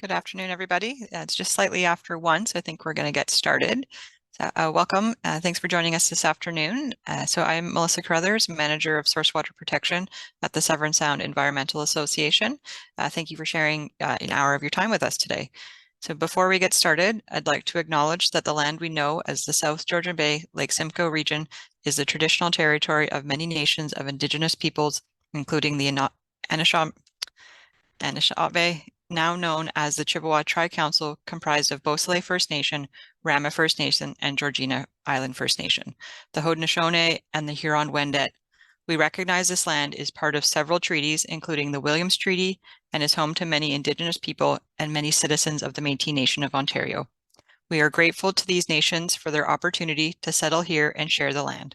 Good afternoon, everybody. It's just slightly after 1, so I think we're going to get started. So, welcome. Thanks for joining us this afternoon. So I'm Melissa Carruthers, Manager of Source Water Protection at the Severn Sound Environmental Association. Thank you for sharing an hour of your time with us today. So before we get started, I'd like to acknowledge that the land we know as the South Georgian Bay Lake Simcoe region is the traditional territory of many nations of Indigenous peoples, including the Anishinaabe, now known as the Chippewa Tri-Council, comprised of Beausoleil First Nation, Rama First Nation, and Georgina Island First Nation, the Haudenosaunee, and the Huron-Wendat. We recognize this land is part of several treaties, including the Williams Treaty, and is home to many Indigenous people and many citizens of the Métis Nation of Ontario. We are grateful to these nations for their opportunity to settle here and share the land.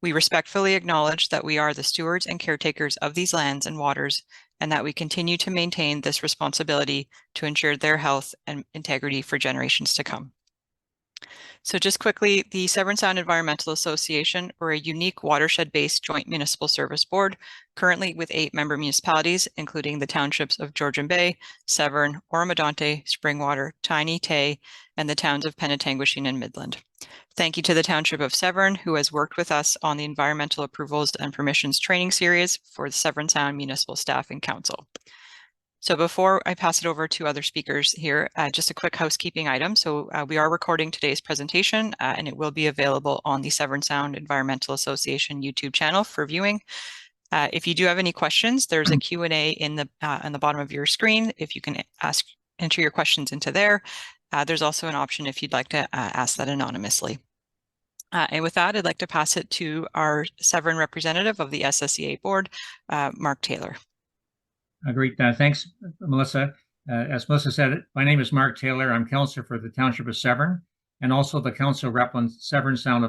We respectfully acknowledge that we are the stewards and caretakers of these lands and waters, and that we continue to maintain this responsibility to ensure their health and integrity for generations to come. So just quickly, the Severn Sound Environmental Association, we're a unique watershed-based joint municipal service board, currently with 8 member municipalities, including the townships of Georgian Bay, Severn, Oromadonte, Springwater, Tiny, Tay, and the towns of Penetanguishene and Midland. Thank you to the Township of Severn, who has worked with us on the Environmental Approvals and Permissions Training Series for the Severn Sound Municipal Staff and Council. So before I pass it over to other speakers here, just a quick housekeeping item. So we are recording today's presentation, and it will be available on the Severn Sound Environmental Association YouTube channel for viewing. If you do have any questions, there's a Q&A in the on the bottom of your screen. If you can enter your questions into there. There's also an option if you'd like to ask that anonymously. And with that, I'd like to pass it to our Severn representative of the SSEA board, Mark Taylor. Great. Thanks, Melissa. As Melissa said, my name is Mark Taylor. I'm counselor for the Township of Severn and also the council rep on Severn Sound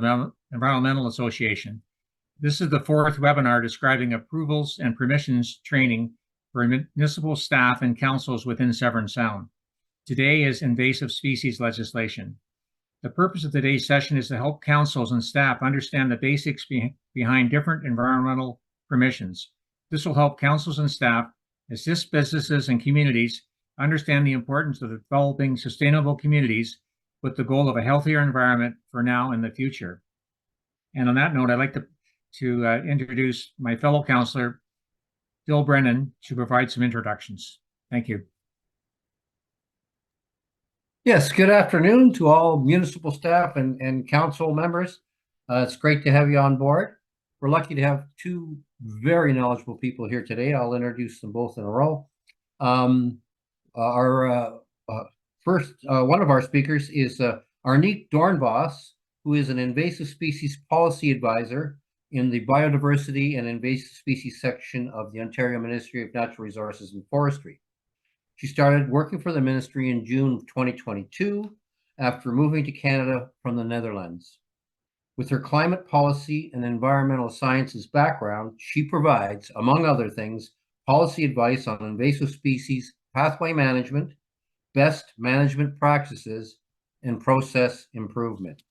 Environmental Association. This is the 4th webinar describing approvals and permissions training for municipal staff and councils within Severn Sound. Today is invasive species legislation. The purpose of today's session is to help councils and staff understand the basics behind different environmental permissions. This will help councils and staff assist businesses and communities understand the importance of developing sustainable communities with the goal of a healthier environment for now and the future. And on that note, I'd like to introduce my fellow councillor, Phil Brennan, to provide some introductions. Thank you. Yes, good afternoon to all municipal staff and council members. It's great to have you on board. We're lucky to have 2 very knowledgeable people here today. I'll introduce them both in a row. Our first, one of our speakers is Arniek Doornbos, who is an invasive species policy advisor in the Biodiversity and Invasive Species section of the Ontario Ministry of Natural Resources and Forestry. She started working for the ministry in June of 2022 after moving to Canada from the Netherlands. With her climate policy and environmental sciences background, she provides, among other things, policy advice on invasive species pathway management, best management practices, and process improvement.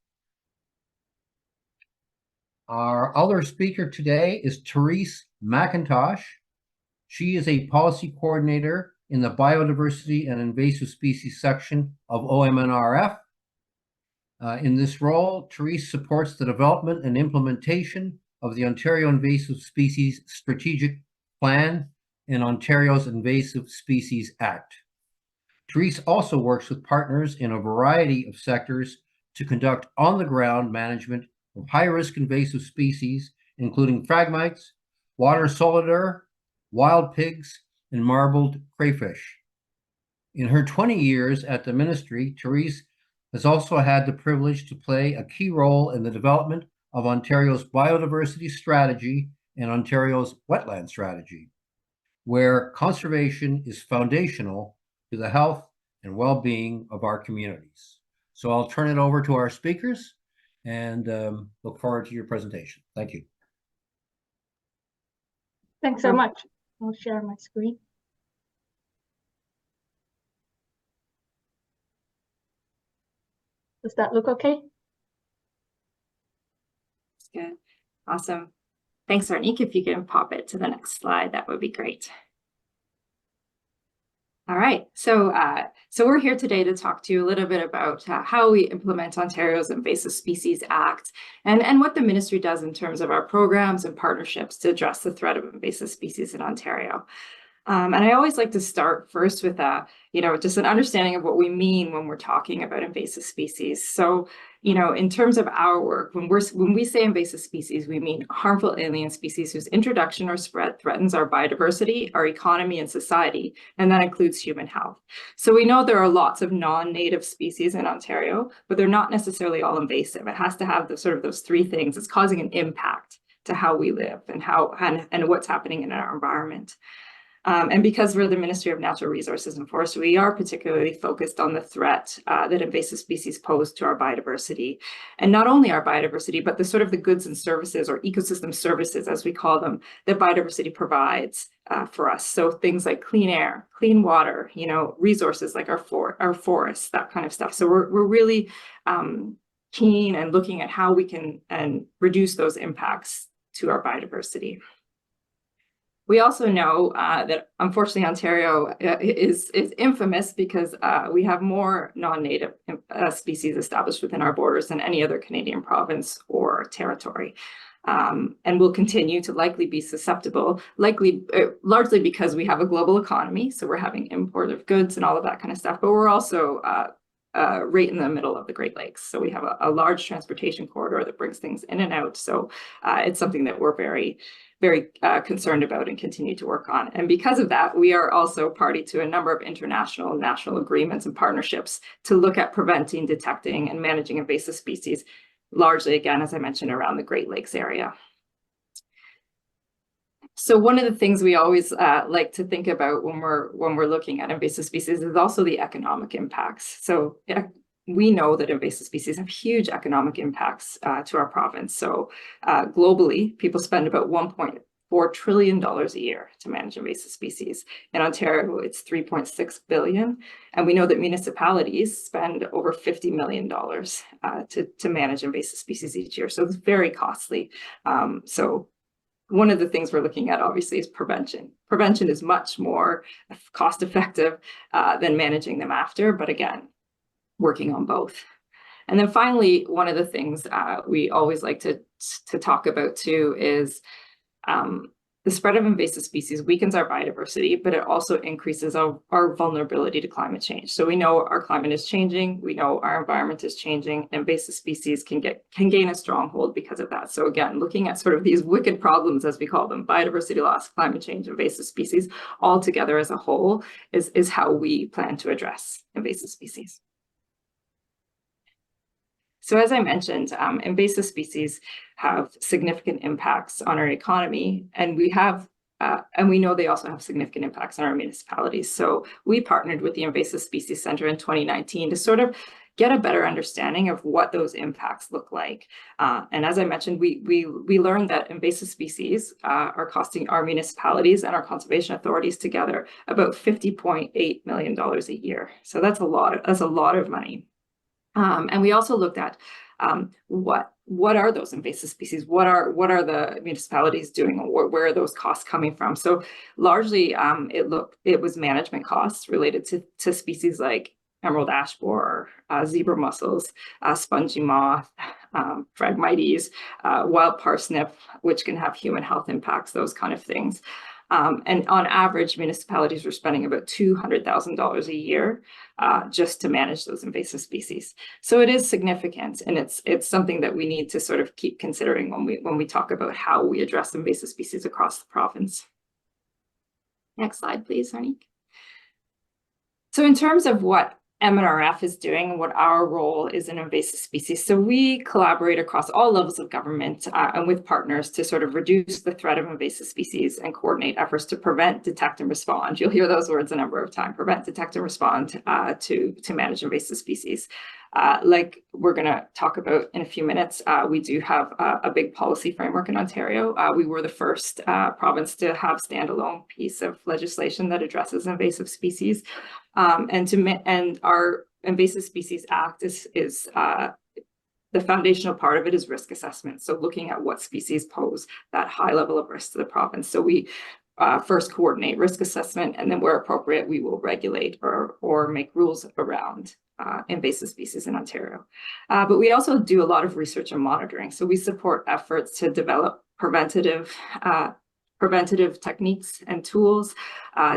Our other speaker today is Terese McIntosh. She is a policy coordinator in the Biodiversity and Invasive Species section of OMNRF. In this role, Terese supports the development and implementation of the Ontario Invasive Species Strategic Plan and Ontario's Invasive Species Act. Terese also works with partners in a variety of sectors to conduct on-the-ground management of high-risk invasive species, including phragmites, water solidaire, wild pigs, and marbled crayfish. In her 20 years at the ministry, Terese has also had the privilege to play a key role in the development of Ontario's biodiversity strategy and Ontario's wetland strategy, where conservation is foundational to the health and well-being of our communities. So I'll turn it over to our speakers and look forward to your presentation. Thank you. Thanks so much. I'll share my screen. Does that look okay? That's good. Awesome. Thanks, Arniek. If you can pop it to the next slide, that would be great. All right, so we're here today to talk to you a little bit about how we implement Ontario's Invasive Species Act and what the ministry does in terms of our programs and partnerships to address the threat of invasive species in Ontario. And I always like to start first with just an understanding of what we mean when we're talking about invasive species. So, in terms of our work, when we say invasive species, we mean harmful alien species whose introduction or spread threatens our biodiversity, our economy, and society, and that includes human health. So we know there are lots of non-native species in Ontario, but they're not necessarily all invasive. It has to have those three things. It's causing an impact to how we live and what's happening in our environment. And because we're the Ministry of Natural Resources and Forestry, we are particularly focused on the threat that invasive species pose to our biodiversity. And not only our biodiversity, but the goods and services, or ecosystem services, as we call them, that biodiversity provides for us. So things like clean air, clean water, resources like our forests, that kind of stuff. So we're really keen and looking at how we can reduce those impacts to our biodiversity. We also know that unfortunately Ontario is infamous because we have more non-native species established within our borders than any other Canadian province or territory. And will continue to likely be susceptible, largely because we have a global economy. So we're having import of goods and all of that kind of stuff, but we're also right in the middle of the Great Lakes. So we have a large transportation corridor that brings things in and out. So it's something that we're very concerned about and continue to work on. And because of that, we are also party to a number of international and national agreements and partnerships to look at preventing, detecting, and managing invasive species, largely, again, as I mentioned, around the Great Lakes area. So one of the things we always like to think about when we're looking at invasive species is also the economic impacts. So we know that invasive species have huge economic impacts to our province. So globally, people spend about $1.4 trillion a year to manage invasive species. In Ontario, it's $3.6 billion. And we know that municipalities spend over $50 million to manage invasive species each year. So it's very costly. So one of the things we're looking at, obviously, is prevention. Prevention is much more cost effective than managing them after. But again, working on both. And then finally, one of the things we always like to talk about too is the spread of invasive species weakens our biodiversity, but it also increases our vulnerability to climate change. So we know our climate is changing, we know our environment is changing, and invasive species can gain a stronghold because of that. So again, looking at these wicked problems, as we call them, biodiversity loss, climate change, invasive species, all together as a whole is how we plan to address invasive species. So as I mentioned, invasive species have significant impacts on our economy, and we know they also have significant impacts on our municipalities. So we partnered with the Invasive Species Center in 2019 to get a better understanding of what those impacts look like. And as I mentioned, we learned that invasive species are costing our municipalities and our conservation authorities together about $50.8 million a year. So that's a lot of money. And we also looked at what are those invasive species? What are the municipalities doing? Where are those costs coming from? So largely, it was management costs related to species like emerald ash borer, zebra mussels, spongy moth, Phragmites, wild parsnip, which can have human health impacts, those kind of things. And on average, municipalities were spending about $200,000 a year just to manage those invasive species. So it is significant, and it's something that we need to keep considering when we talk about how we address invasive species across the province. Next slide, please, Arniek. So in terms of what MNRF is doing and what our role is in invasive species. So we collaborate across all levels of government and with partners to reduce the threat of invasive species and coordinate efforts to prevent, detect, and respond. You'll hear those words a number of times: prevent, detect, and respond to manage invasive species. Like we're going to talk about in a few minutes, we do have a big policy framework in Ontario. We were the first province to have standalone piece of legislation that addresses invasive species. And our Invasive Species Act is the foundational part of it is risk assessment. So looking at what species pose that high level of risk to the province. So we first coordinate risk assessment, and then where appropriate, we will regulate or make rules around invasive species in Ontario. But we also do a lot of research and monitoring. So we support efforts to develop preventative techniques and tools,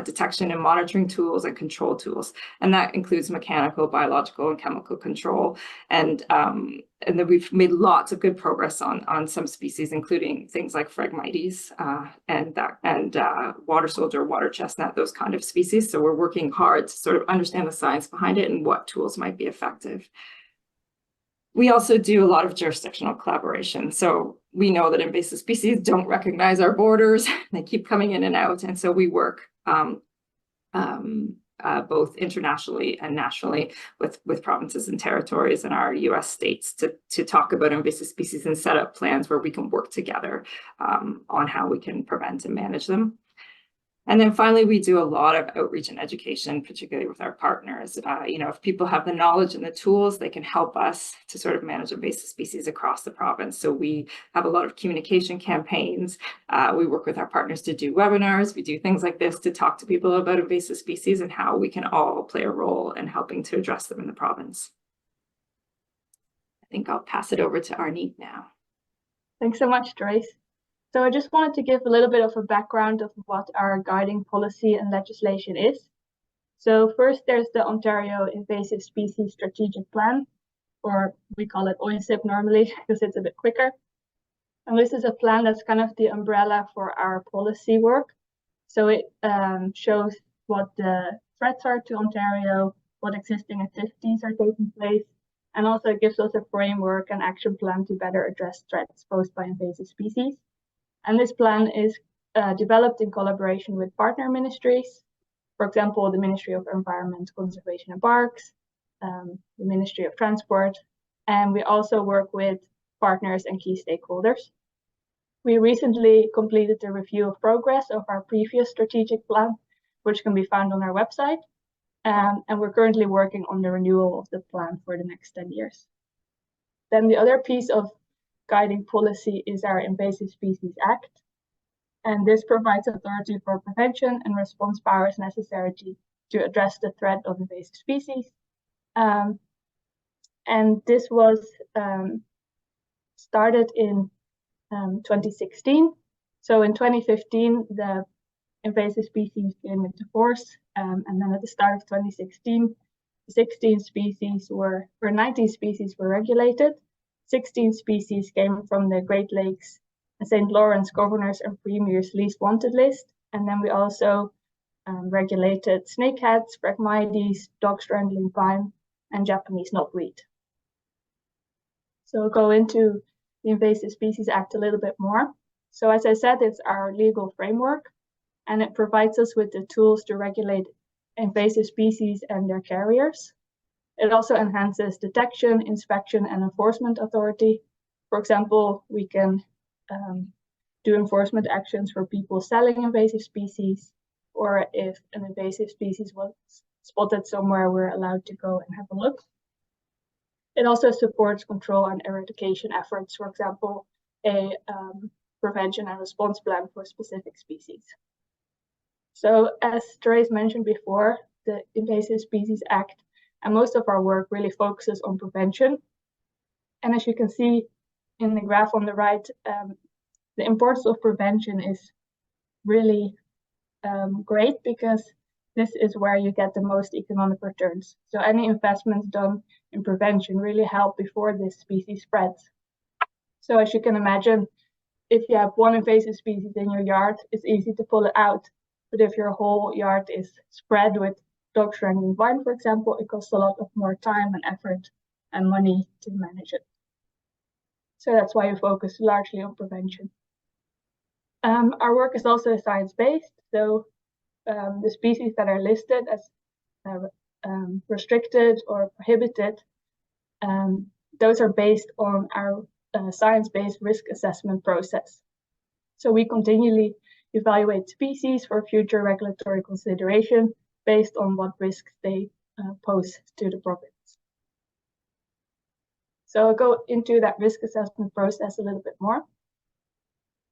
detection and monitoring tools, and control tools. And that includes mechanical, biological, and chemical control. And then we've made lots of good progress on some species, including things like Phragmites and water soldier, water chestnut, those kind of species. So we're working hard to sort of understand the science behind it and what tools might be effective. We also do a lot of jurisdictional collaboration. So we know that invasive species don't recognize our borders. They keep coming in and out. And so we work both internationally and nationally with provinces and territories in our US states to talk about invasive species and set up plans where we can work together on how we can prevent and manage them. And then finally, we do a lot of outreach and education, particularly with our partners. If people have the knowledge and the tools, they can help us to sort of manage invasive species across the province. So we have a lot of communication campaigns. We work with our partners to do webinars. We do things like this to talk to people about invasive species and how we can all play a role in helping to address them in the province. I think I'll pass it over to Arniek now. Thanks so much, Terese. So I just wanted to give a little bit of a background of what our guiding policy and legislation is. So first, there's the Ontario Invasive Species Strategic Plan, or we call it OISIP normally because it's a bit quicker. And this is a plan that's kind of the umbrella for our policy work. So it shows what the threats are to Ontario, what existing activities are taking place, and also gives us a framework and action plan to better address threats posed by invasive species. And this plan is developed in collaboration with partner ministries, for example, the Ministry of Environment, Conservation and Parks, the Ministry of Transport, and we also work with partners and key stakeholders. We recently completed the review of progress of our previous strategic plan, which can be found on our website, and we're currently working on the renewal of the plan for the next 10 years. Then the other piece of guiding policy is our Invasive Species Act, and this provides authority for prevention and response powers necessary to address the threat of invasive species. And this was started in 2016. So in 2015, the invasive species came into force, and then at the start of 2016, 19 species were regulated. 16 species came from the Great Lakes and St. Lawrence Governors and Premiers Least Wanted list. And then we also regulated snakeheads, Phragmites, dog strangling vine, and Japanese knotweed. So we'll go into the Invasive Species Act a little bit more. So as I said, it's our legal framework, and it provides us with the tools to regulate invasive species and their carriers. It also enhances detection, inspection, and enforcement authority. For example, we can do enforcement actions for people selling invasive species, or if an invasive species was spotted somewhere, we're allowed to go and have a look. It also supports control and eradication efforts, for example, a prevention and response plan for specific species. So as Terese mentioned before, the Invasive Species Act and most of our work really focuses on prevention. And as you can see in the graph on the right, the importance of prevention is really great because this is where you get the most economic returns. So any investments done in prevention really help before this species spreads. So as you can imagine, if you have one invasive species in your yard, it's easy to pull it out. But if your whole yard is spread with dog strangling vine, for example, it costs a lot of more time and effort and money to manage it. So that's why we focus largely on prevention. Our work is also science-based. So the species that are listed as restricted or prohibited, those are based on our science-based risk assessment process. So we continually evaluate species for future regulatory consideration based on what risks they pose to the province. So I'll go into that risk assessment process a little bit more.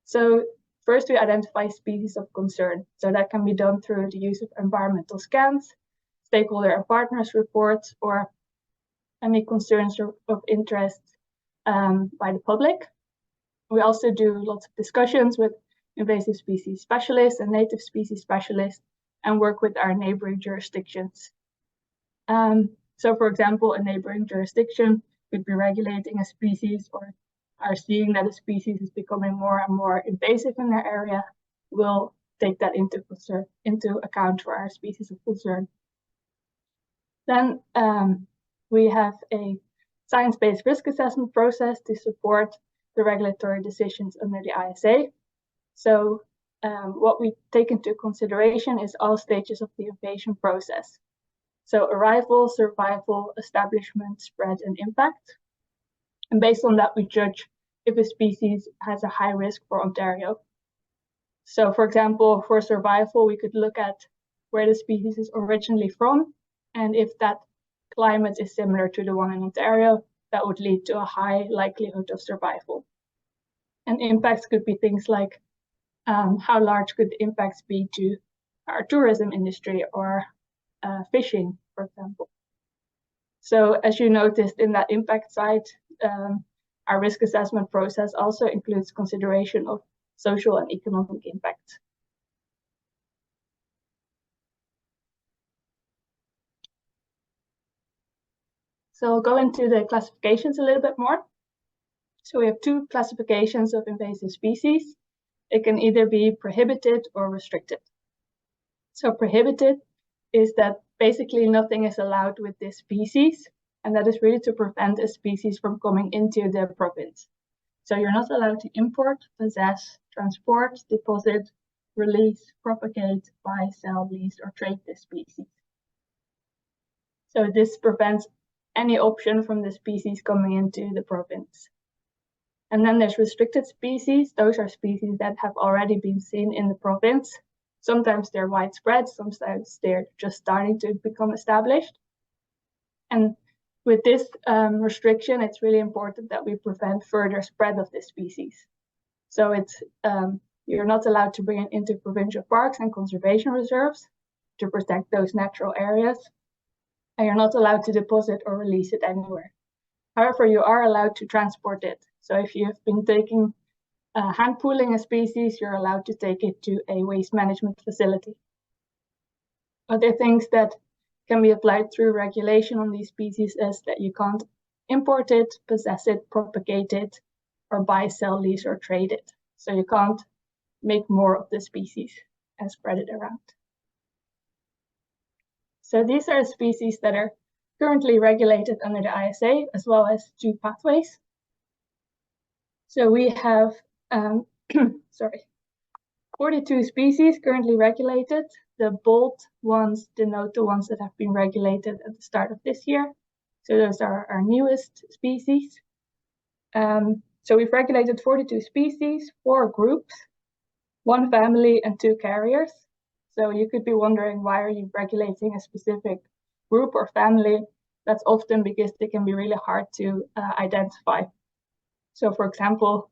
So first we identify species of concern. So that can be done through the use of environmental scans, stakeholder and partners reports, or any concerns of interest by the public. We also do lots of discussions with invasive species specialists and native species specialists and work with our neighboring jurisdictions. So for example, a neighboring jurisdiction could be regulating a species or are seeing that a species is becoming more and more invasive in their area. We'll take that into account for our species of concern. Then we have a science-based risk assessment process to support the regulatory decisions under the ISA. So what we take into consideration is all stages of the invasion process. So arrival, survival, establishment, spread, and impact. And based on that, we judge if a species has a high risk for Ontario. So for example, for survival, we could look at where the species is originally from, and if that climate is similar to the one in Ontario, that would lead to a high likelihood of survival. And impacts could be things like how large could the impacts be to our tourism industry or fishing, for example. So as you noticed in that impact side, our risk assessment process also includes consideration of social and economic impact. So I'll go into the classifications a little bit more. So we have two classifications of invasive species. It can either be prohibited or restricted. So prohibited is that basically nothing is allowed with this species, and that is really to prevent a species from coming into the province. So you're not allowed to import, possess, transport, deposit, release, propagate, buy, sell, lease, or trade this species. So this prevents any option from the species coming into the province. And then there's restricted species. Those are species that have already been seen in the province. Sometimes they're widespread, sometimes they're just starting to become established. And with this restriction, it's really important that we prevent further spread of this species. So it's you're not allowed to bring it into provincial parks and conservation reserves to protect those natural areas. And you're not allowed to deposit or release it anywhere. However, you are allowed to transport it. So if you have been taking hand pooling a species, you're allowed to take it to a waste management facility. Other things that can be applied through regulation on these species is that you can't import it, possess it, propagate it, or buy, sell, lease, or trade it. So you can't make more of the species and spread it around. So these are species that are currently regulated under the ISA, as well as two pathways. So we have 42 species currently regulated. The bold ones denote the ones that have been regulated at the start of this year. So those are our newest species. So we've regulated 42 species, 4 groups, 1 family, and 2 carriers. So you could be wondering, why are you regulating a specific group or family? That's often because they can be really hard to identify. So for example,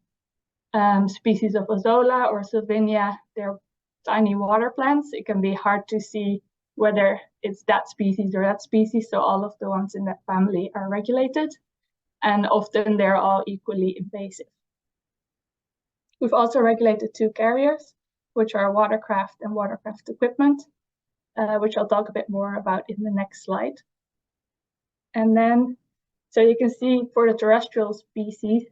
species of Azolla or Sylvinia, they're tiny water plants. It can be hard to see whether it's that species or that species. So all of the ones in that family are regulated, and often they're all equally invasive. We've also regulated 2 carriers, which are watercraft and watercraft equipment, which I'll talk a bit more about in the next slide. And then, so you can see for the terrestrial species,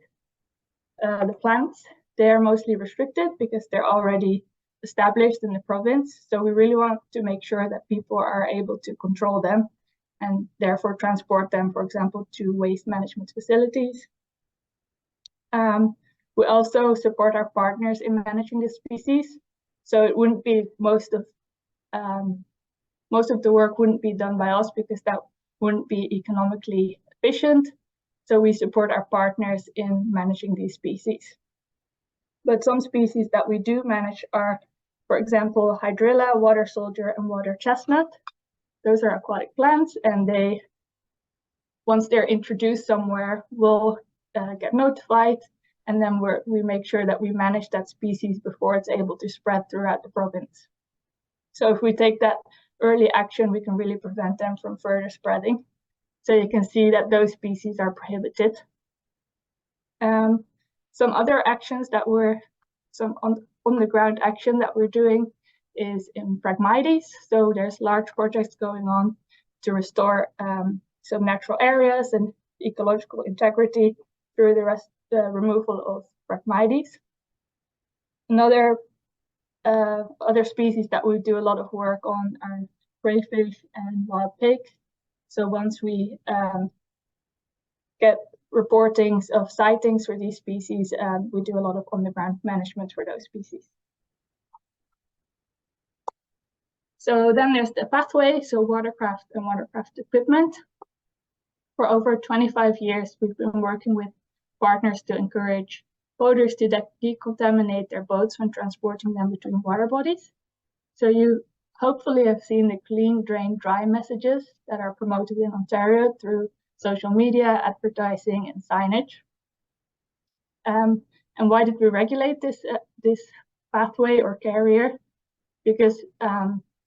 the plants, they're mostly restricted because they're already established in the province. So we really want to make sure that people are able to control them and therefore transport them, for example, to waste management facilities. We also support our partners in managing the species. So it wouldn't be most of the work wouldn't be done by us because that wouldn't be economically efficient. So we support our partners in managing these species. But some species that we do manage are, for example, hydrilla, water soldier, and water chestnut. Those are aquatic plants, and they, once they're introduced somewhere, will get notified, and then we make sure that we manage that species before it's able to spread throughout the province. So if we take that early action, we can really prevent them from further spreading. So you can see that those species are prohibited. Some other actions that some on the ground action that we're doing is in Phragmites. So there's large projects going on to restore some natural areas and ecological integrity through the removal of Phragmites. Another other species that we do a lot of work on are crayfish and wild pigs. So once we get reportings of sightings for these species, we do a lot of on-the-ground management for those species. So then there's the pathway, so watercraft and watercraft equipment. For over 25 years, we've been working with partners to encourage boaters to decontaminate their boats when transporting them between water bodies. So you hopefully have seen the clean, drain, dry messages that are promoted in Ontario through social media, advertising, and signage. And why did we regulate this pathway or carrier? Because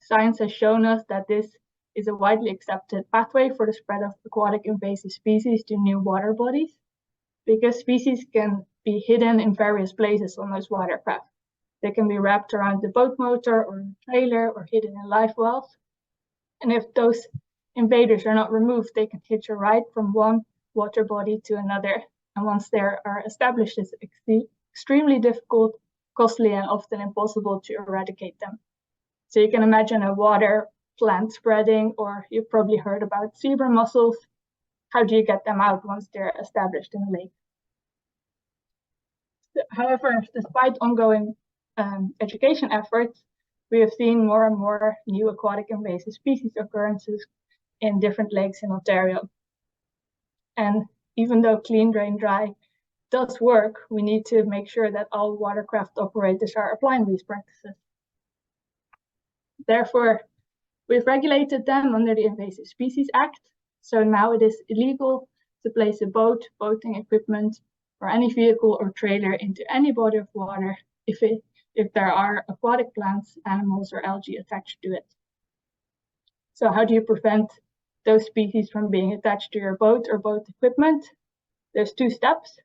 science has shown us that this is a widely accepted pathway for the spread of aquatic invasive species to new water bodies, because species can be hidden in various places on those watercraft. They can be wrapped around the boat motor or trailer or hidden in life wells. And if those invaders are not removed, they can hitch a ride from one water body to another. And once they are established, it's extremely difficult, costly, and often impossible to eradicate them. So you can imagine a water plant spreading, or you've probably heard about zebra mussels. How do you get them out once they're established in a lake? However, despite ongoing education efforts, we have seen more and more new aquatic invasive species occurrences in different lakes in Ontario. And even though clean, drain, dry does work, we need to make sure that all watercraft operators are applying these practices. Therefore, we've regulated them under the Invasive Species Act. So now it is illegal to place a boat, boating equipment, or any vehicle or trailer into any body of water if there are aquatic plants, animals, or algae attached to it. So how do you prevent those species from being attached to your boat or boat equipment? There's 2 steps.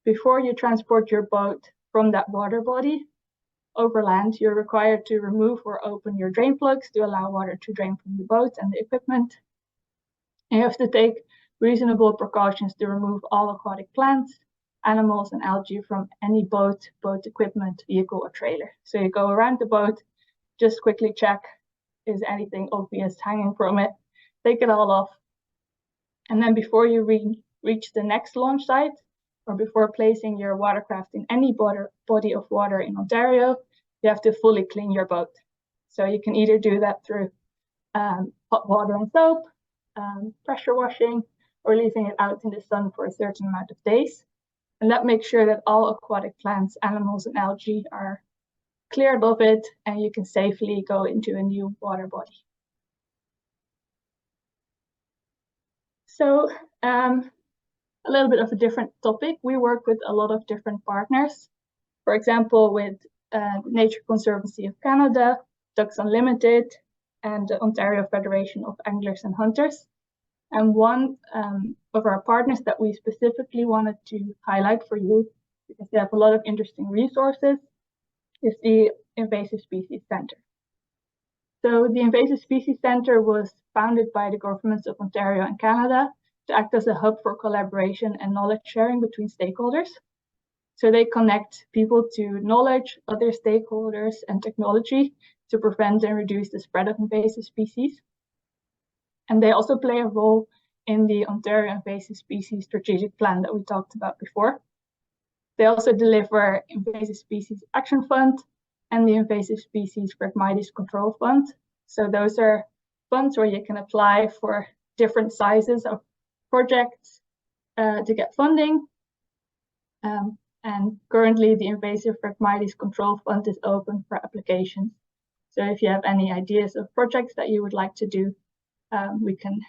Before you transport your boat from that water body over land, you're required to remove or open your drain plugs to allow water to drain from the boat and the equipment. And you have to take reasonable precautions to remove all aquatic plants, animals, and algae from any boat, boat equipment, vehicle, or trailer. So you go around the boat, just quickly check, is anything obvious hanging from it, take it all off. And then before you reach the next launch site, or before placing your watercraft in any body of water in Ontario, you have to fully clean your boat. So you can either do that through hot water and soap, pressure washing, or leaving it out in the sun for a certain amount of days. And that makes sure that all aquatic plants, animals, and algae are cleared of it, and you can safely go into a new water body. So a little bit of a different topic. We work with a lot of different partners. For example, with Nature Conservancy of Canada, Ducks Unlimited, and the Ontario Federation of Anglers and Hunters. And one of our partners that we specifically wanted to highlight for you, because they have a lot of interesting resources, is the Invasive Species Centre. So the Invasive Species Centre was founded by the governments of Ontario and Canada to act as a hub for collaboration and knowledge sharing between stakeholders. So they connect people to knowledge, other stakeholders, and technology to prevent and reduce the spread of invasive species. And they also play a role in the Ontario Invasive Species Strategic Plan that we talked about before. They also deliver Invasive Species Action Fund and the Invasive Species Phragmites Control Fund. So those are funds where you can apply for different sizes of projects to get funding. And currently the Invasive Phragmites Control Fund is open for applications. So if you have any ideas of projects that you would like to do, we can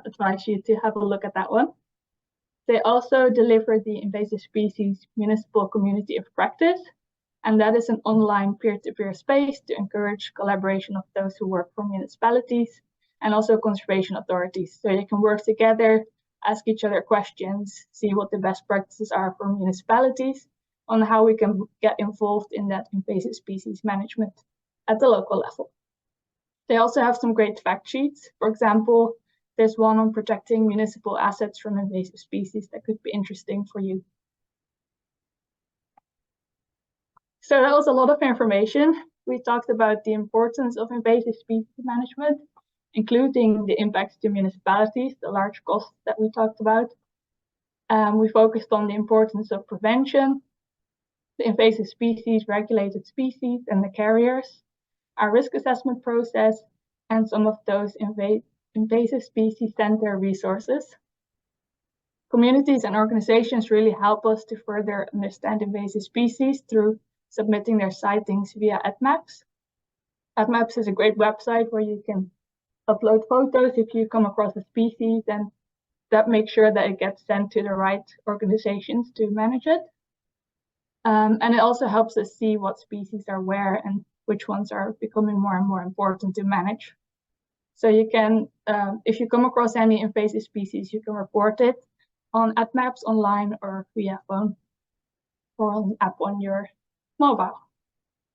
advise you to have a look at that one. They also deliver the Invasive Species Municipal Community of Practice, and that is an online peer-to-peer space to encourage collaboration of those who work for municipalities and also conservation authorities. So you can work together, ask each other questions, see what the best practices are for municipalities on how we can get involved in that invasive species management at the local level. They also have some great fact sheets. For example, there's one on protecting municipal assets from invasive species that could be interesting for you. So that was a lot of information. We talked about the importance of invasive species management, including the impacts to municipalities, the large costs that we talked about. We focused on the importance of prevention, the invasive species, regulated species, and the carriers, our risk assessment process, and some of those invasive species center resources. Communities and organizations really help us to further understand invasive species through submitting their sightings via AdMaps. AdMaps is a great website where you can upload photos if you come across a species, and that makes sure that it gets sent to the right organizations to manage it. And it also helps us see what species are where and which ones are becoming more and more important to manage. So you can, if you come across any invasive species, you can report it on AdMaps online or via phone or an app on your mobile.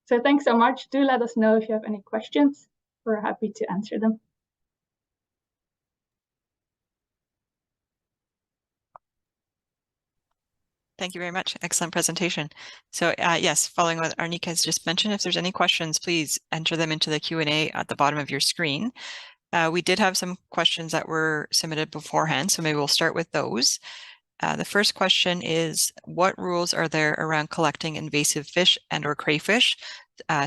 So thanks so much. Do let us know if you have any questions. We're happy to answer them. Thank you very much. Excellent presentation. So yes, following what Arniek has just mentioned, if there's any questions, please enter them into the Q&A at the bottom of your screen. We did have some questions that were submitted beforehand, so maybe we'll start with those. The first question is, what rules are there around collecting invasive fish and or crayfish?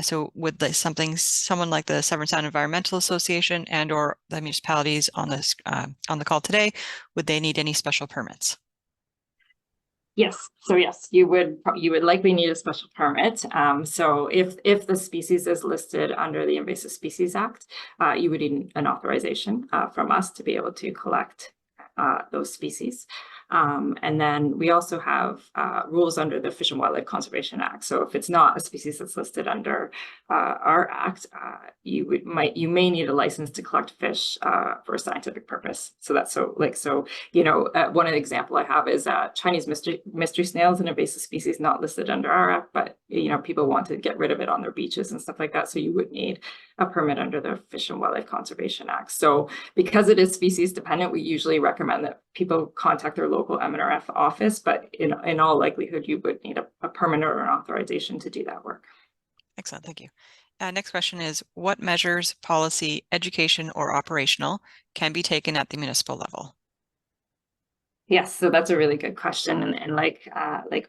So would someone like the Severn Sound Environmental Association and or the municipalities on the call today, would they need any special permits? Yes. So yes, you would likely need a special permit. So if the species is listed under the Invasive Species Act, you would need an authorization from us to be able to collect those species. And then we also have rules under the Fish and Wildlife Conservation Act. So if it's not a species that's listed under our act, you may need a license to collect fish for a scientific purpose. So that's one example I have is Chinese mystery snails, an invasive species not listed under our act, but people want to get rid of it on their beaches and stuff like that. So you would need a permit under the Fish and Wildlife Conservation Act. So because it is species dependent, we usually recommend that people contact their local MNRF office, but in all likelihood, you would need a permit or an authorization to do that work. Excellent, thank you. Next question is, what measures, policy, education, or operational can be taken at the municipal level? Yes, so that's a really good question, and like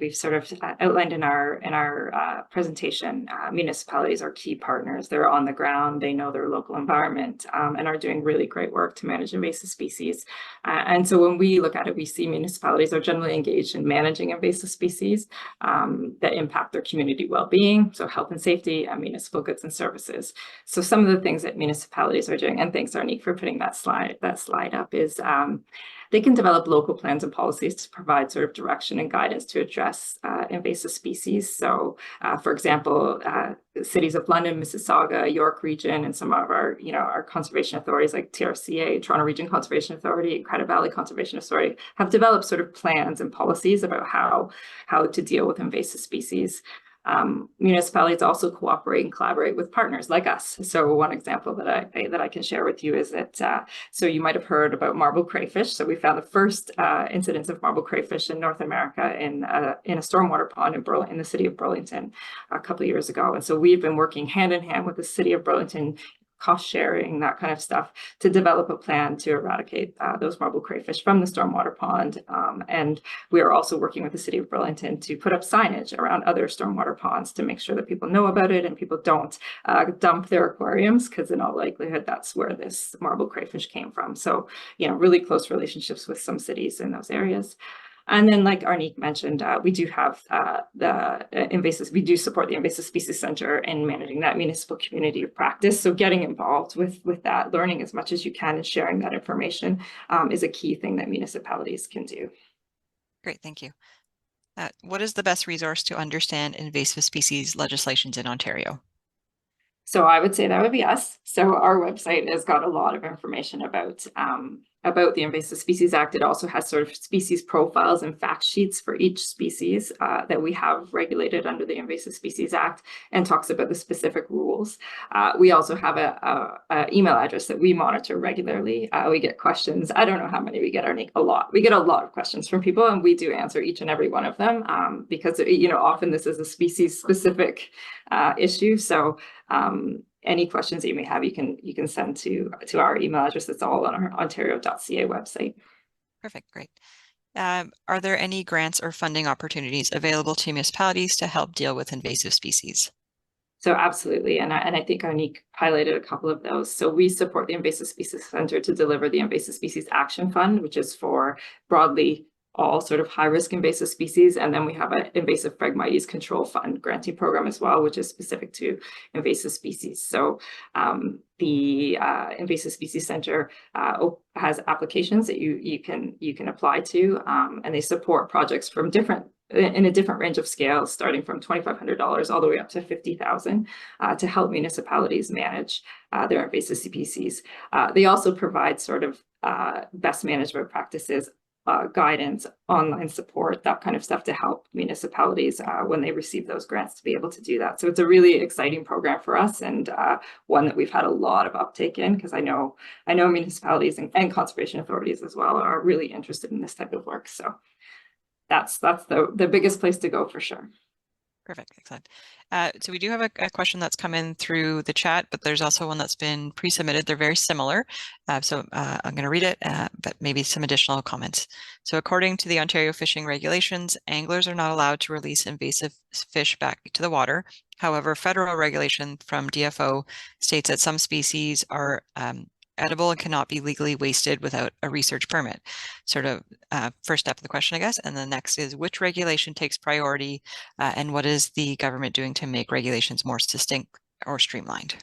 we've sort of outlined in our presentation, municipalities are key partners. They're on the ground, they know their local environment, and are doing really great work to manage invasive species. And so when we look at it, we see municipalities are generally engaged in managing invasive species that impact their community well-being, so health and safety, and municipal goods and services. So some of the things that municipalities are doing, and thanks Arniek for putting that slide up, is they can develop local plans and policies to provide sort of direction and guidance to address invasive species. So, for example, cities of London, Mississauga, York Region, and some of our conservation authorities like TRCA, Toronto Region Conservation Authority, Credit Valley Conservation Authority, have developed sort of plans and policies about how to deal with invasive species. Municipalities also cooperate and collaborate with partners like us. So one example that I can share with you is that so you might have heard about marble crayfish. So we found the first incidence of marble crayfish in North America in a stormwater pond in the city of Burlington a couple of years ago. And so we've been working hand in hand with the city of Burlington, cost sharing, that kind of stuff, to develop a plan to eradicate those marble crayfish from the stormwater pond. And we are also working with the city of Burlington to put up signage around other stormwater ponds to make sure that people know about it and people don't dump their aquariums, because in all likelihood, that's where this marble crayfish came from. So, really close relationships with some cities in those areas. And then, like Arniek mentioned, we do have we do support the Invasive Species Center in managing that municipal community of practice. So getting involved with that, learning as much as you can and sharing that information is a key thing that municipalities can do. Great, thank you. What is the best resource to understand invasive species legislations in Ontario? So I would say that would be us. So our website has got a lot of information about the Invasive Species Act. It also has sort of species profiles and fact sheets for each species that we have regulated under the Invasive Species Act, and talks about the specific rules. We also have a email address that we monitor regularly. We get questions. I don't know how many we get, Arniek. A lot. We get a lot of questions from people, and we do answer each and every one of them because often this is a species specific issue. So any questions that you may have, you can send to our email address. It's all on our ontario.ca website. Perfect, great. Are there any grants or funding opportunities available to municipalities to help deal with invasive species? So absolutely, and I think Arniek highlighted a couple of those. So we support the Invasive Species Center to deliver the Invasive Species Action Fund, which is for broadly all sort of high-risk invasive species. And then we have an invasive Phragmites control fund granting program as well, which is specific to invasive species. So the Invasive Species Center has applications that you can apply to, and they support projects from in a different range of scales, starting from $2,500 all the way up to $50,000 to help municipalities manage their invasive species. They also provide sort of best management practices, guidance, online support, that kind of stuff to help municipalities when they receive those grants to be able to do that. So it's a really exciting program for us, and one that we've had a lot of uptake in, because I know municipalities and conservation authorities as well are really interested in this type of work. So that's the biggest place to go for sure. Perfect, excellent. So we do have a question that's come in through the chat, but there's also one that's been pre-submitted. They're very similar. So I'm going to read it, but maybe some additional comments. So according to the Ontario fishing regulations, anglers are not allowed to release invasive fish back to the water. However, federal regulation from DFO states that some species are edible and cannot be legally wasted without a research permit. Sort of first step of the question, I guess. And the next is, which regulation takes priority and what is the government doing to make regulations more succinct or streamlined?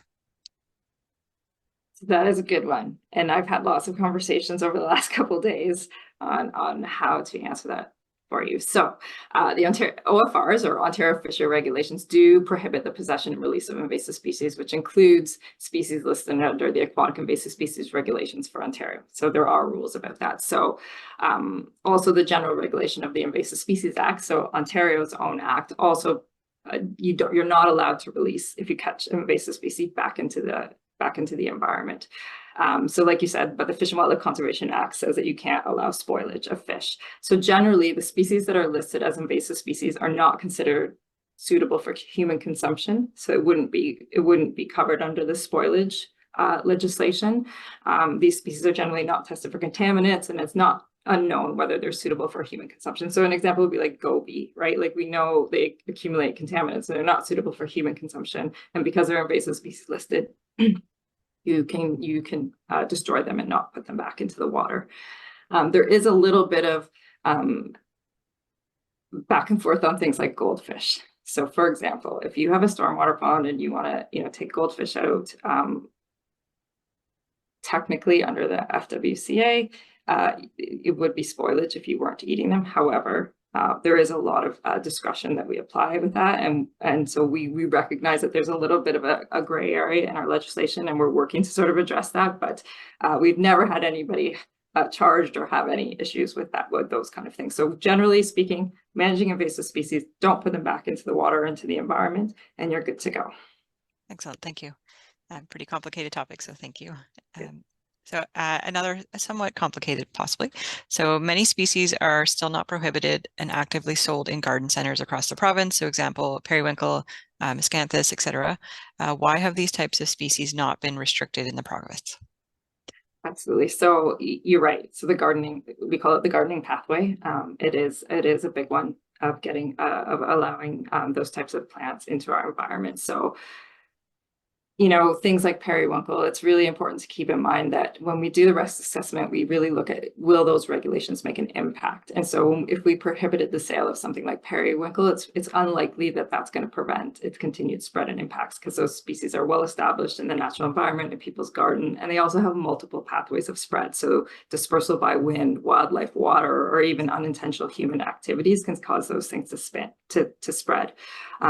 That is a good one. And I've had lots of conversations over the last couple of days on how to answer that for you. So the Ontario OFRs, or Ontario Fishery Regulations, do prohibit the possession and release of invasive species, which includes species listed under the Aquatic Invasive Species Regulations for Ontario. So there are rules about that. So also the general regulation of the Invasive Species Act, so Ontario's own act, also you're not allowed to release, if you catch an invasive species, back into the environment. So like you said, but the Fish and Wildlife Conservation Act says that you can't allow spoilage of fish. So generally, the species that are listed as invasive species are not considered suitable for human consumption. So it wouldn't be covered under the spoilage legislation. These species are generally not tested for contaminants, and it's not unknown whether they're suitable for human consumption. So an example would be like goby, right? Like we know they accumulate contaminants and they're not suitable for human consumption. And because they're invasive species listed, you can destroy them and not put them back into the water. There is a little bit of back and forth on things like goldfish. So for example, if you have a stormwater pond and you want to take goldfish out, technically under the FWCA, it would be spoilage if you weren't eating them. However, there is a lot of discretion that we apply with that. And so we recognize that there's a little bit of a gray area in our legislation, and we're working to sort of address that. But we've never had anybody charged or have any issues with those kind of things. So generally speaking, managing invasive species, don't put them back into the water, into the environment, and you're good to go. Excellent, thank you. Pretty complicated topic, so thank you. So another somewhat complicated, possibly. So many species are still not prohibited and actively sold in garden centers across the province. So example, periwinkle, miscanthus, etc. Why have these types of species not been restricted in the province? Absolutely. So you're right. So the gardening, we call it the gardening pathway. It is a big one of getting of allowing those types of plants into our environment. So things like periwinkle, it's really important to keep in mind that when we do the risk assessment, we really look at, will those regulations make an impact? And so if we prohibited the sale of something like periwinkle, it's unlikely that that's going to prevent its continued spread and impacts, because those species are well established in the natural environment, in people's garden, and they also have multiple pathways of spread. So dispersal by wind, wildlife, water, or even unintentional human activities can cause those things to spread.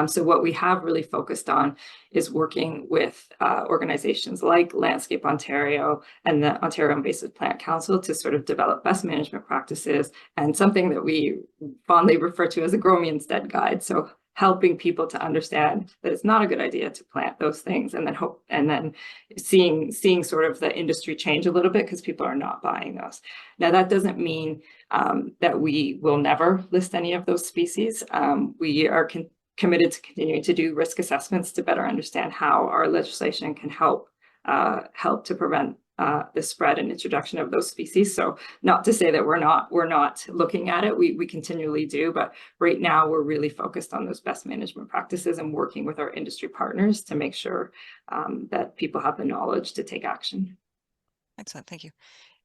So what we have really focused on is working with organizations like Landscape Ontario and the Ontario Invasive Plant Council to sort of develop best management practices, and something that we fondly refer to as a grow me instead guide. So helping people to understand that it's not a good idea to plant those things, and then seeing sort of the industry change a little bit, because people are not buying those. Now, that doesn't mean that we will never list any of those species. We are committed to continuing to do risk assessments to better understand how our legislation can help to prevent the spread and introduction of those species. So not to say that we're not looking at it, we continually do, but right now we're really focused on those best management practices and working with our industry partners to make sure that people have the knowledge to take action. Excellent, thank you.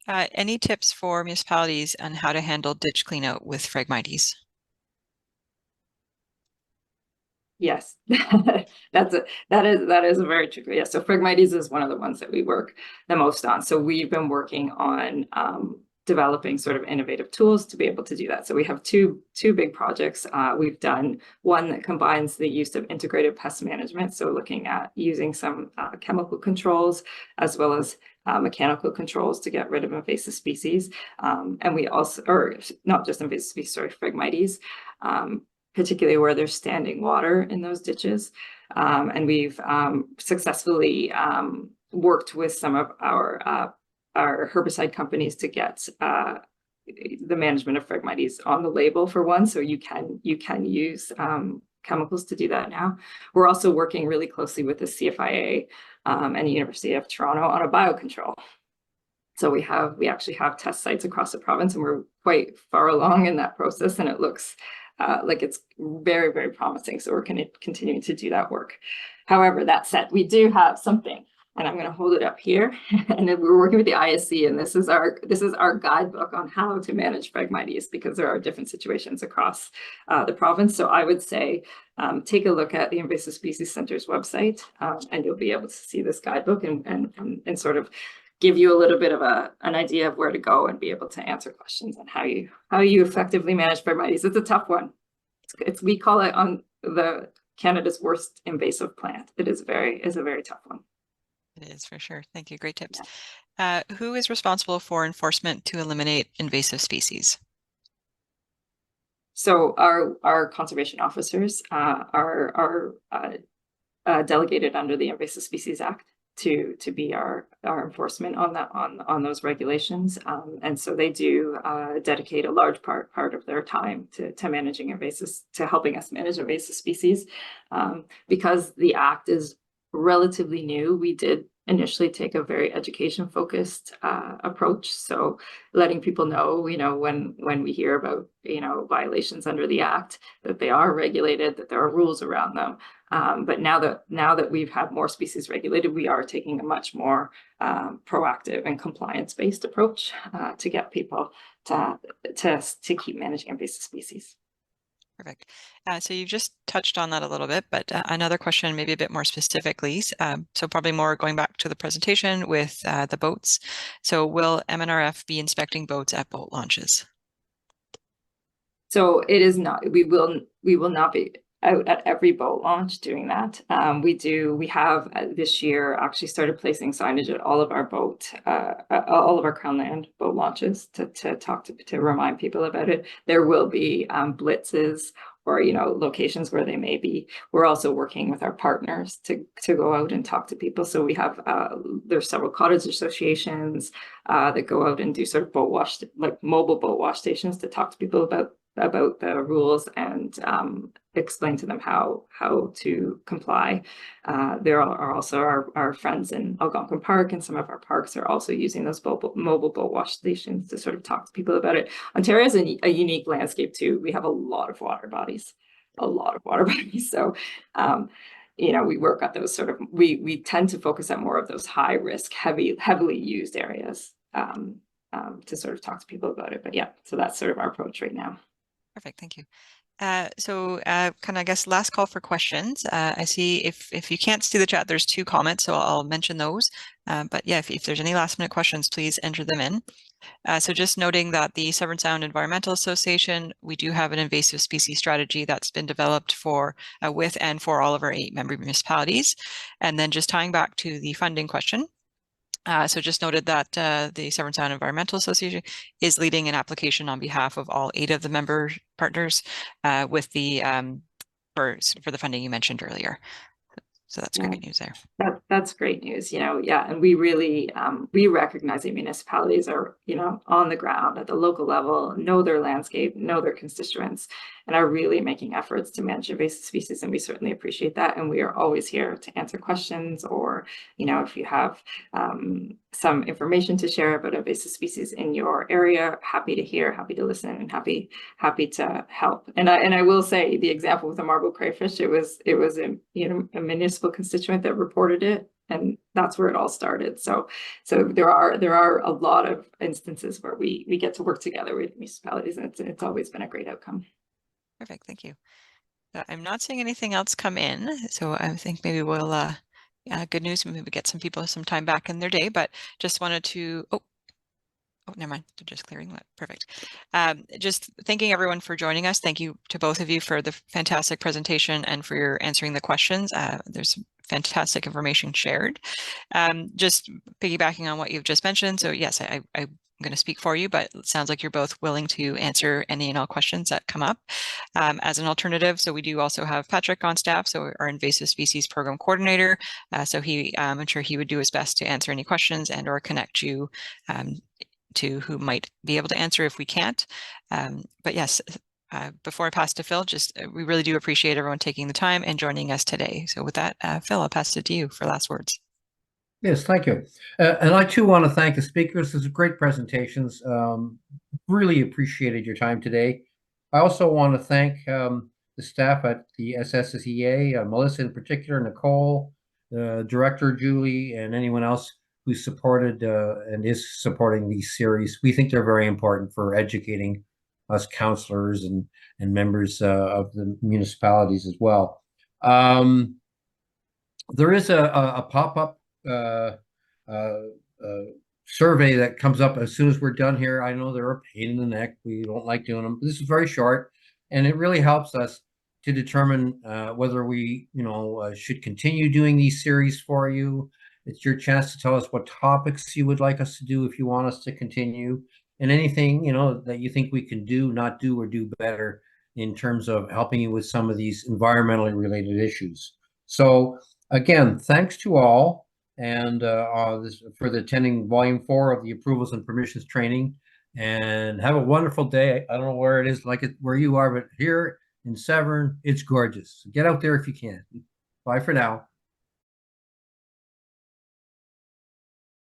Any tips for municipalities on how to handle ditch cleanout with Phragmites? Yes, that is a very tricky. Yeah, so Phragmites is one of the ones that we work the most on. So we've been working on developing sort of innovative tools to be able to do that. So we have two big projects. We've done one that combines the use of integrated pest management, so looking at using some chemical controls as well as mechanical controls to get rid of invasive species. And we also, or not just invasive species, sorry, Phragmites, particularly where there's standing water in those ditches. And we've successfully worked with some of our herbicide companies to get the management of Phragmites on the label for one. So you can use chemicals to do that now. We're also working really closely with the CFIA and the University of Toronto on a biocontrol. So we actually have test sites across the province, and we're quite far along in that process, and it looks like it's very, very promising. So we're continuing to do that work. However, that said, we do have something, and I'm going to hold it up here. And we're working with the ISC, and this is our guidebook on how to manage Phragmites, because there are different situations across the province. So I would say take a look at the Invasive Species Center's website, and you'll be able to see this guidebook and sort of give you a little bit of an idea of where to go and be able to answer questions on how you effectively manage Phragmites. It's a tough one. We call it on the Canada's worst invasive plant. It is a very tough one. It is, for sure. Thank you. Great tips. Yeah. Who is responsible for enforcement to eliminate invasive species? So our conservation officers are delegated under the Invasive Species Act to be our enforcement on those regulations, and so they do dedicate a large part of their time to managing to helping us manage invasive species. Because the act is relatively new, we did initially take a very education focused approach. So letting people know, when we hear about, violations under the act, that they are regulated, that there are rules around them. But now that we've had more species regulated, we are taking a much more proactive and compliance-based approach to get people to keep managing invasive species. Perfect. So you've just touched on that a little bit, but another question, maybe a bit more specifically. So probably more going back to the presentation with the boats. So will MNRF be inspecting boats at boat launches? So it is not. We will not be out at every boat launch doing that. We have this year actually started placing signage at all of our Crown Land boat launches to remind people about it. There will be blitzes or locations where they may be. We're also working with our partners to go out and talk to people. So we have there's several cottage associations that go out and do sort of boat wash, like mobile boat wash stations, to talk to people about the rules and explain to them how to comply. There are also our friends in Algonquin Park, and some of our parks are also using those mobile boat wash stations to sort of talk to people about it. Ontario is a unique landscape too. We have a lot of water bodies. So we work at those sort of, we tend to focus on more of those high risk, heavily used areas to sort of talk to people about it. But yeah, so that's sort of our approach right now. Perfect, thank you. So kind of, I guess, last call for questions. I see if you can't see the chat, there's 2 comments, so I'll mention those. But yeah, if there's any last minute questions, please enter them in. So just noting that the Severn Sound Environmental Association, we do have an invasive species strategy that's been developed for with and for all of our 8 member municipalities. And then just tying back to the funding question. So just noted that the Severn Sound Environmental Association is leading an application on behalf of all 8 of the member partners with the for the funding you mentioned earlier. So that's great news there. That's great news, yeah. And we really, we recognize that municipalities are, on the ground at the local level, know their landscape, know their constituents, and are really making efforts to manage invasive species. And we certainly appreciate that. And we are always here to answer questions, or, if you have some information to share about invasive species in your area, happy to hear, happy to listen, and happy to help. And I will say, the example with the marble crayfish, it was a municipal constituent that reported it, and that's where it all started. So there are a lot of instances where we get to work together with municipalities, and it's always been a great outcome. Perfect, thank you. I'm not seeing anything else come in, so I think maybe we'll good news, maybe get some people some time back in their day, but just wanted to oh, never mind. They're just clearing that. Perfect. Just thanking everyone for joining us. Thank you to both of you for the fantastic presentation and for your answering the questions. There's fantastic information shared. Just piggybacking on what you've just mentioned. So yes, I'm going to speak for you, but it sounds like you're both willing to answer any and all questions that come up as an alternative. So we do also have Patrick on staff, so our invasive species program coordinator. So I'm sure he would do his best to answer any questions and or connect you to who might be able to answer if we can't. But yes, before I pass to Phil, we really do appreciate everyone taking the time and joining us today. So with that, Phil, I'll pass it to you for last words. Yes, thank you. And I too want to thank the speakers. This is great presentations. Really appreciated your time today. I also want to thank the staff at the SSEA, Melissa in particular, Nicole, Director Julie, and anyone else who supported and is supporting these series. We think they're very important for educating us councillors and members of the municipalities as well. There is a pop-up survey that comes up as soon as we're done here. I know they're a pain in the neck. We don't like doing them. This is very short, and it really helps us to determine whether we, should continue doing these series for you. It's your chance to tell us what topics you would like us to do if you want us to continue, and anything, that you think we can do, not do, or do better in terms of helping you with some of these environmentally related issues. So again, thanks to all, and for the attending Volume 4 of the Approvals and Permissions Training, and have a wonderful day. I don't know where it is, where you are, but here in Severn, it's gorgeous. Get out there if you can. Bye for now.